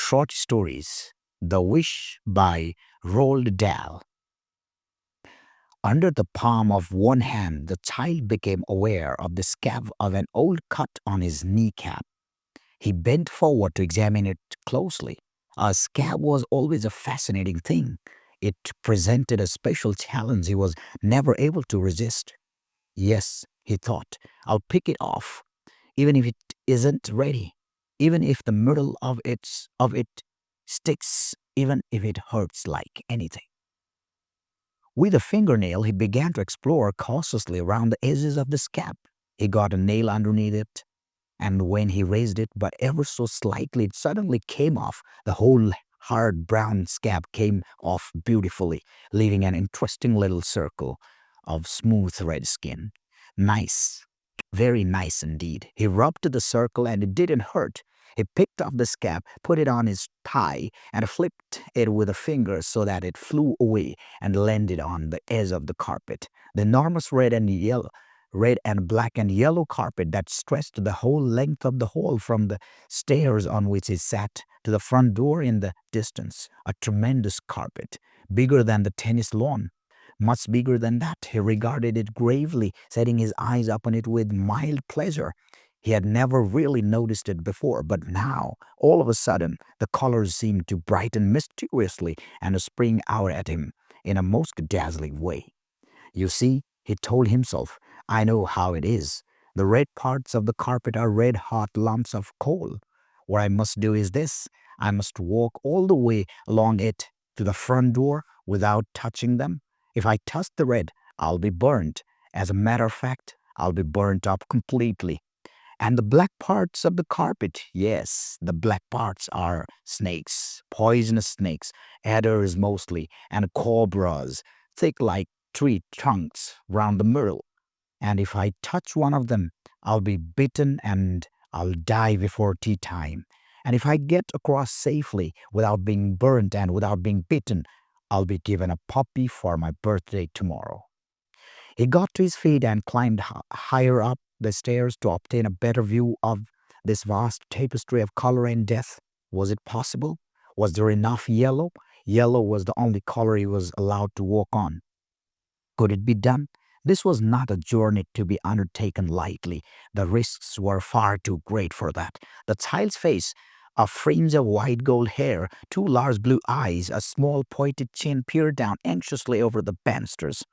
Short Stories The Wish by Roald Dahl. Under the palm of one hand, the child became aware of the scab of an old cut on his kneecap. He bent forward to examine it closely. A scab was always a fascinating thing. It presented a special challenge he was never able to resist. Yes, he thought, I'll pick it off, even if it isn't ready, even if the middle of it sticks, even if it hurts like anything. With a fingernail, he began to explore cautiously around the edges of the scab. He got a nail underneath it, and when he raised it but ever so slightly, it suddenly came off. The whole hard brown scab came off beautifully, leaving an interesting little circle of smooth red skin. Nice, very nice indeed. He rubbed the circle and it didn't hurt. He picked up the scab, put it on his thigh, and flipped it with a finger so that it flew away and landed on the edge of the carpet. The enormous red and black and yellow carpet that stretched the whole length of the hall from the stairs on which he sat to the front door in the distance. A tremendous carpet, bigger than the tennis lawn. Much bigger than that. He regarded it gravely, setting his eyes upon it with mild pleasure. He had never really noticed it before, but now, all of a sudden, the colors seemed to brighten mysteriously and spring out at him in a most dazzling way. You see, he told himself, I know how it is. The red parts of the carpet are red-hot lumps of coal. What I must do is this. I must walk all the way along it to the front door without touching them. If I touch the red, I'll be burnt. As a matter of fact, I'll be burnt up completely. And the black parts of the carpet, yes, the black parts are snakes, poisonous snakes, adders mostly, and cobras, thick like tree trunks round the middle. And if I touch one of them, I'll be bitten and I'll die before tea time. And if I get across safely without being burnt and without being bitten, I'll be given a puppy for my birthday tomorrow. He got to his feet and climbed higher up the stairs to obtain a better view of this vast tapestry of color and death. Was it possible? Was there enough yellow? Yellow was the only color he was allowed to walk on. Could it be done? This was not a journey to be undertaken lightly. The risks were far too great for that. The child's face, a fringe of white gold hair, two large blue eyes, a small pointed chin peered down anxiously over the banisters.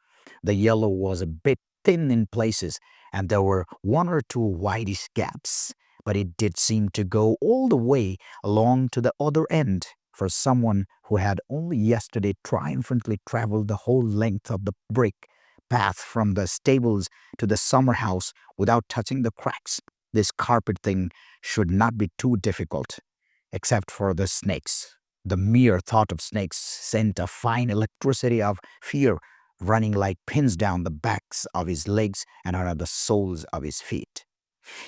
The yellow was a bit thin in places, and there were one or two whitish gaps, but it did seem to go all the way along to the other end. For someone who had only yesterday triumphantly traveled the whole length of the brick path from the stables to the summer house without touching the cracks, this carpet thing should not be too difficult, except for the snakes. The mere thought of snakes sent a fine electricity of fear running like pins down the backs of his legs and under the soles of his feet.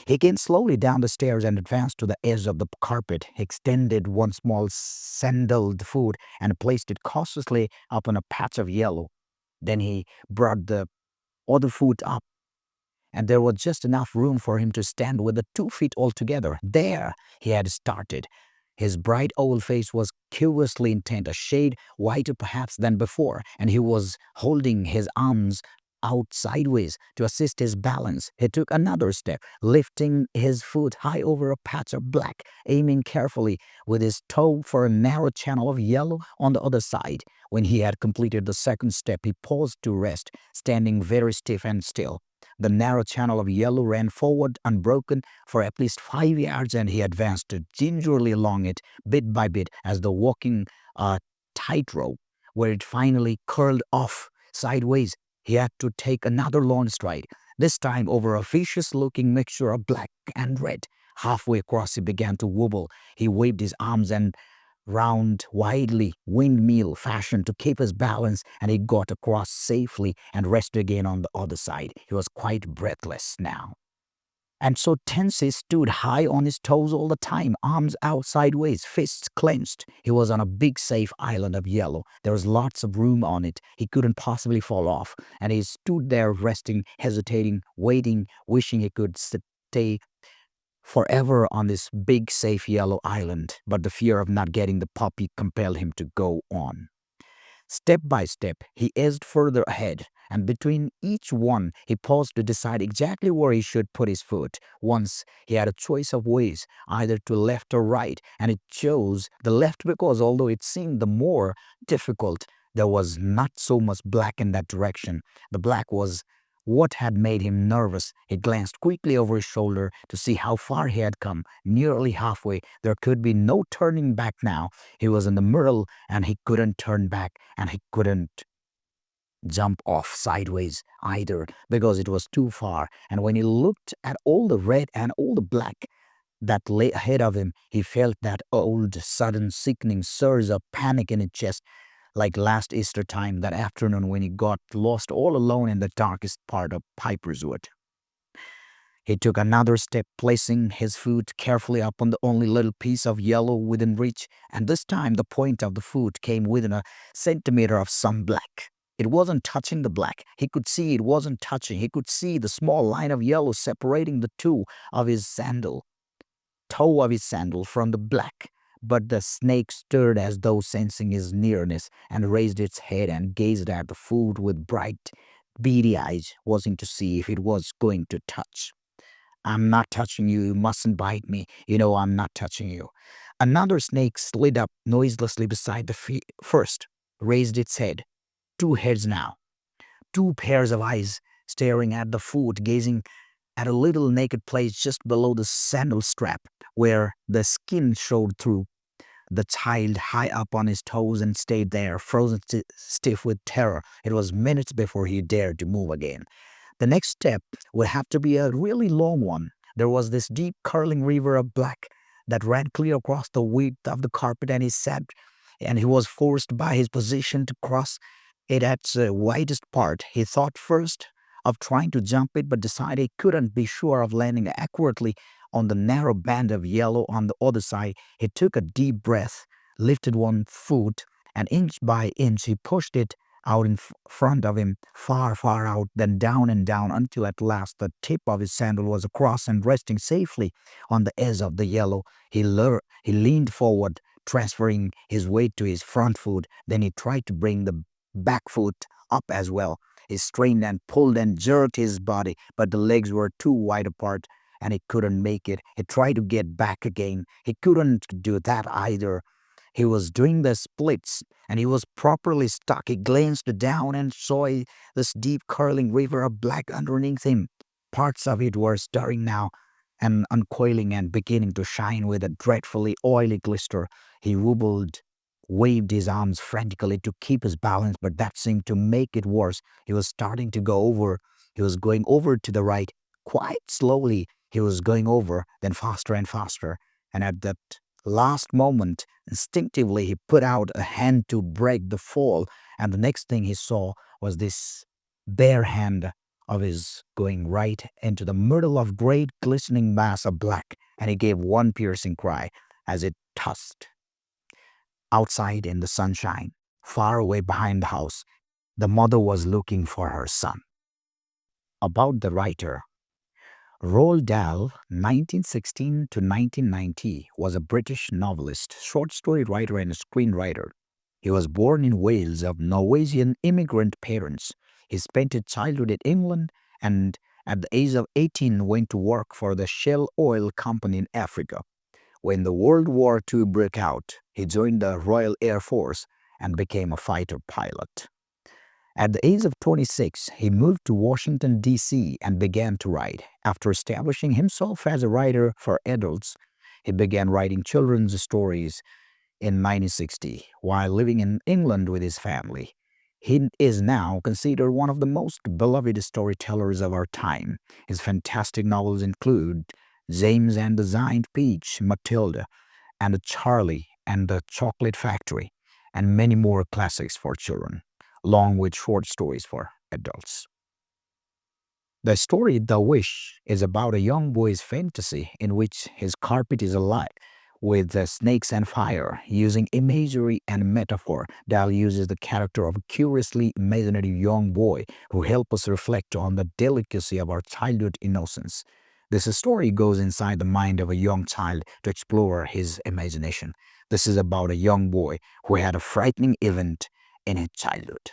He came slowly down the stairs and advanced to the edge of the carpet. He extended one small sandaled foot and placed it cautiously upon a patch of yellow. Then he brought the other foot up, and there was just enough room for him to stand with the 2 feet altogether. There he had started. His bright old face was curiously intent, a shade whiter perhaps than before, and he was holding his arms out sideways to assist his balance. He took another step, lifting his foot high over a patch of black, aiming carefully with his toe for a narrow channel of yellow on the other side. When he had completed the second step, he paused to rest, standing very stiff and still. The narrow channel of yellow ran forward unbroken for at least 5 yards, and he advanced gingerly along it, bit by bit, as though walking a tightrope, where it finally curled off sideways. He had to take another long stride, this time over a vicious-looking mixture of black and red. Halfway across, he began to wobble. He waved his arms and round widely, windmill fashion, to keep his balance, and he got across safely and rested again on the other side. He was quite breathless now, and so tense he stood high on his toes all the time, arms out sideways, fists clenched. He was on a big safe island of yellow. There was lots of room on it. He couldn't possibly fall off, and he stood there resting, hesitating, waiting, wishing he could stay forever on this big, safe yellow island, but the fear of not getting the puppy compelled him to go on. Step by step, he edged further ahead, and between each one, he paused to decide exactly where he should put his foot. Once he had a choice of ways, either to left or right, and he chose the left because although it seemed the more difficult, there was not so much black in that direction. The black was what had made him nervous. He glanced quickly over his shoulder to see how far he had come. Nearly halfway, there could be no turning back now. He was in the middle and he couldn't turn back and he couldn't jump off sideways either because it was too far. And when he looked at all the red and all the black that lay ahead of him, he felt that old, sudden, sickening surge of panic in his chest, like last Easter time that afternoon when he got lost all alone in the darkest part of Piper's Wood. He took another step, placing his foot carefully up on the only little piece of yellow within reach, and this time the point of the foot came within a centimeter of some black. It wasn't touching the black. He could see it wasn't touching. He could see the small line of yellow separating the toe of his sandal from the black. But the snake stirred as though sensing his nearness and raised its head and gazed at the foot with bright, beady eyes, wanting to see if it was going to touch. I'm not touching you. You mustn't bite me. You know I'm not touching you. Another snake slid up noiselessly beside the first, raised its head. Two heads now, two pairs of eyes staring at the foot, gazing at a little naked place just below the sandal strap where the skin showed through. The child high up on his toes and stayed there, frozen stiff with terror. It was minutes before he dared to move again. The next step would have to be a really long one. There was this deep curling river of black that ran clear across the width of the carpet, and he was forced by his position to cross it at the widest part. He thought first of trying to jump it, but decided he couldn't be sure of landing accurately on the narrow band of yellow on the other side. He took a deep breath, lifted one foot, and inch by inch he pushed it out in front of him, far, far out, then down and down until at last the tip of his sandal was across and resting safely on the edge of the yellow. He leaned forward, transferring his weight to his front foot. Then he tried to bring the back foot up as well. He strained and pulled and jerked his body, but the legs were too wide apart and he couldn't make it. He tried to get back again. He couldn't do that either. He was doing the splits and he was properly stuck. He glanced down and saw this deep curling river of black underneath him. Parts of it were stirring now and uncoiling and beginning to shine with a dreadfully oily glister. He waved his arms frantically to keep his balance, but that seemed to make it worse. He was starting to go over. He was going over to the right. Quite slowly, he was going over, then faster and faster. And at that last moment, instinctively, he put out a hand to break the fall, and the next thing he saw was this bare hand of his going right into the middle of great glistening mass of black, and he gave one piercing cry as it tossed. Outside in the sunshine, far away behind the house, the mother was looking for her son. About the writer, Roald Dahl, 1916 to 1990, was a British novelist, short story writer, and screenwriter. He was born in Wales of Norwegian immigrant parents. He spent his childhood in England and at the age of 18 went to work for the Shell Oil Company in Africa. When the World War II broke out, he joined the Royal Air Force and became a fighter pilot. At the age of 26, he moved to Washington, D.C. and began to write. After establishing himself as a writer for adults, he began writing children's stories in 1960 while living in England with his family. He is now considered one of the most beloved storytellers of our time. His fantastic novels include James and the Giant Peach, Matilda, and Charlie and the Chocolate Factory, and many more classics for children, along with short stories for adults. The story The Wish is about a young boy's fantasy in which his carpet is alive with snakes and fire. Using imagery and metaphor, Dahl uses the character of a curiously imaginative young boy who help us reflect on the delicacy of our childhood innocence. This story goes inside the mind of a young child to explore his imagination. This is about a young boy who had a frightening event in his childhood.